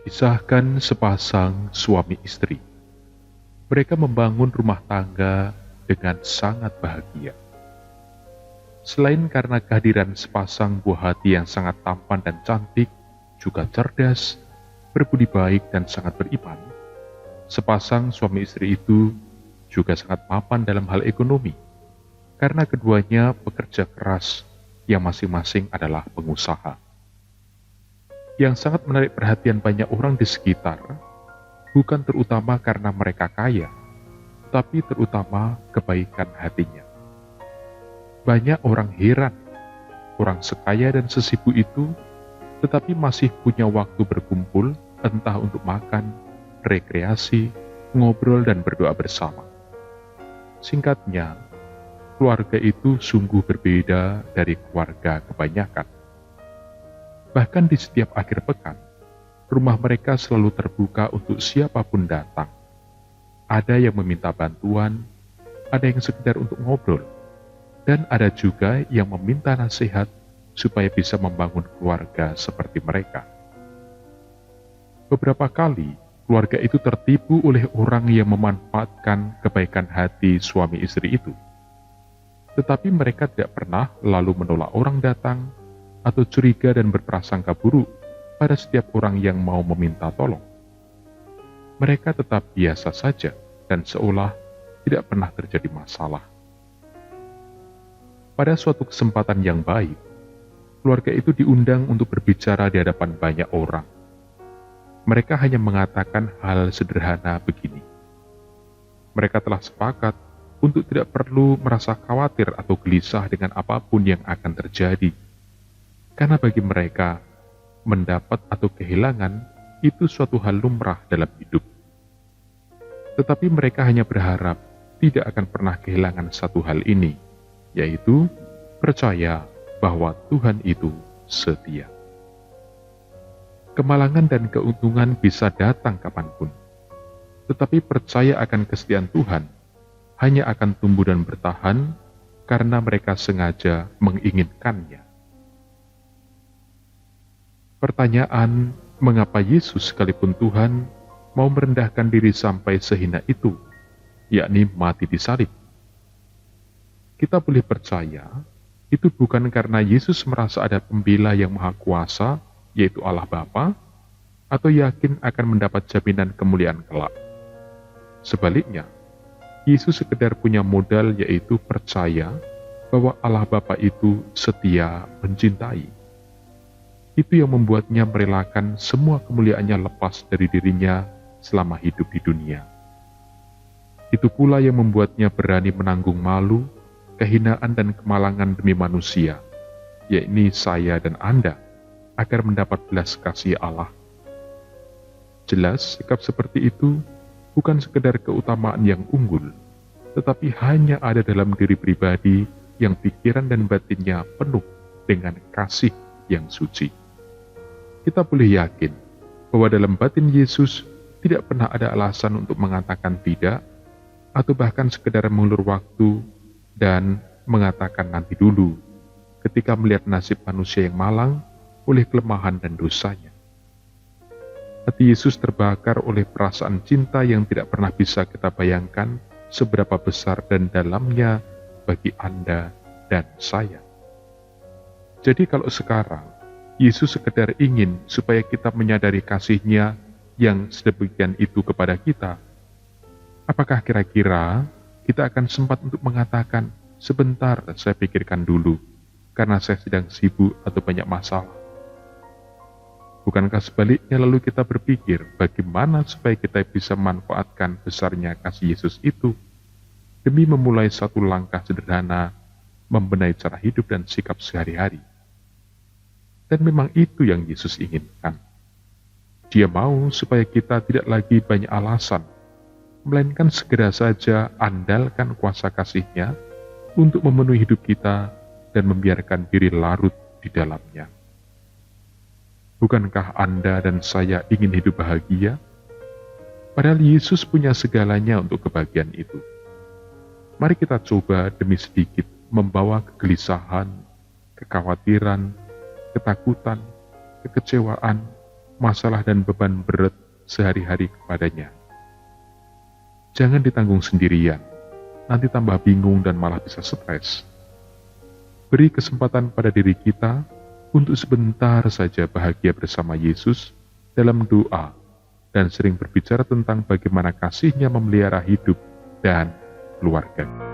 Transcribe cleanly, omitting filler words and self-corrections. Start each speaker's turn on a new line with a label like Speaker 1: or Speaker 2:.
Speaker 1: Kisahkan sepasang suami istri. Mereka membangun rumah tangga dengan sangat bahagia. Selain karena kehadiran sepasang buah hati yang sangat tampan dan cantik, juga cerdas, berbudi baik dan sangat beriman, sepasang suami istri itu juga sangat mapan dalam hal ekonomi, karena keduanya bekerja keras yang masing-masing adalah pengusaha. Yang sangat menarik perhatian banyak orang di sekitar, bukan terutama karena mereka kaya, tapi terutama kebaikan hatinya. Banyak orang heran, orang sekaya dan sesibuk itu, tetapi masih punya waktu berkumpul, entah untuk makan, rekreasi, ngobrol dan berdoa bersama. Singkatnya, keluarga itu sungguh berbeda dari keluarga kebanyakan. Bahkan di setiap akhir pekan, rumah mereka selalu terbuka untuk siapapun datang. Ada yang meminta bantuan, ada yang sekedar untuk ngobrol, dan ada juga yang meminta nasihat supaya bisa membangun keluarga seperti mereka. Beberapa kali, keluarga itu tertipu oleh orang yang memanfaatkan kebaikan hati suami istri itu. Tetapi mereka tidak pernah lalu menolak orang datang, atau curiga dan berprasangka buruk pada setiap orang yang mau meminta tolong. Mereka tetap biasa saja dan seolah tidak pernah terjadi masalah. Pada suatu kesempatan yang baik, keluarga itu diundang untuk berbicara di hadapan banyak orang. Mereka hanya mengatakan hal sederhana begini. Mereka telah sepakat untuk tidak perlu merasa khawatir atau gelisah dengan apapun yang akan terjadi. Karena bagi mereka, mendapat atau kehilangan itu suatu hal lumrah dalam hidup. Tetapi mereka hanya berharap tidak akan pernah kehilangan satu hal ini, yaitu percaya bahwa Tuhan itu setia. Kemalangan dan keuntungan bisa datang kapanpun, tetapi percaya akan kesetiaan Tuhan hanya akan tumbuh dan bertahan karena mereka sengaja menginginkannya. Pertanyaan, mengapa Yesus sekalipun Tuhan mau merendahkan diri sampai sehina itu, yakni mati di salib? Kita boleh percaya, itu bukan karena Yesus merasa ada pembela yang maha kuasa, yaitu Allah Bapa, atau yakin akan mendapat jaminan kemuliaan kelak. Sebaliknya, Yesus sekedar punya modal yaitu percaya bahwa Allah Bapa itu setia mencintai. Itu yang membuatnya merelakan semua kemuliaannya lepas dari dirinya selama hidup di dunia. Itu pula yang membuatnya berani menanggung malu, kehinaan dan kemalangan demi manusia, yakni saya dan Anda, agar mendapat belas kasih Allah. Jelas, sikap seperti itu bukan sekedar keutamaan yang unggul, tetapi hanya ada dalam diri pribadi yang pikiran dan batinnya penuh dengan kasih yang suci. Kita boleh yakin bahwa dalam batin Yesus tidak pernah ada alasan untuk mengatakan tidak, atau bahkan sekedar mengulur waktu dan mengatakan nanti dulu ketika melihat nasib manusia yang malang oleh kelemahan dan dosanya. Hati Yesus terbakar oleh perasaan cinta yang tidak pernah bisa kita bayangkan seberapa besar dan dalamnya bagi Anda dan saya. Jadi kalau sekarang Yesus sekedar ingin supaya kita menyadari kasih-Nya yang sedemikian itu kepada kita, apakah kira-kira kita akan sempat untuk mengatakan, sebentar saya pikirkan dulu, karena saya sedang sibuk atau banyak masalah? Bukankah sebaliknya lalu kita berpikir bagaimana supaya kita bisa memanfaatkan besarnya kasih Yesus itu demi memulai satu langkah sederhana membenahi cara hidup dan sikap sehari-hari? Dan memang itu yang Yesus inginkan. Dia mau supaya kita tidak lagi banyak alasan, melainkan segera saja andalkan kuasa kasih-Nya untuk memenuhi hidup kita dan membiarkan diri larut di dalamnya. Bukankah Anda dan saya ingin hidup bahagia? Padahal Yesus punya segalanya untuk kebahagiaan itu. Mari kita coba demi sedikit membawa kegelisahan, kekhawatiran, ketakutan, kekecewaan, masalah dan beban berat sehari-hari kepadanya. Jangan ditanggung sendirian, nanti tambah bingung dan malah bisa stres. Beri kesempatan pada diri kita untuk sebentar saja bahagia bersama Yesus dalam doa dan sering berbicara tentang bagaimana kasih-Nya memelihara hidup dan keluarga.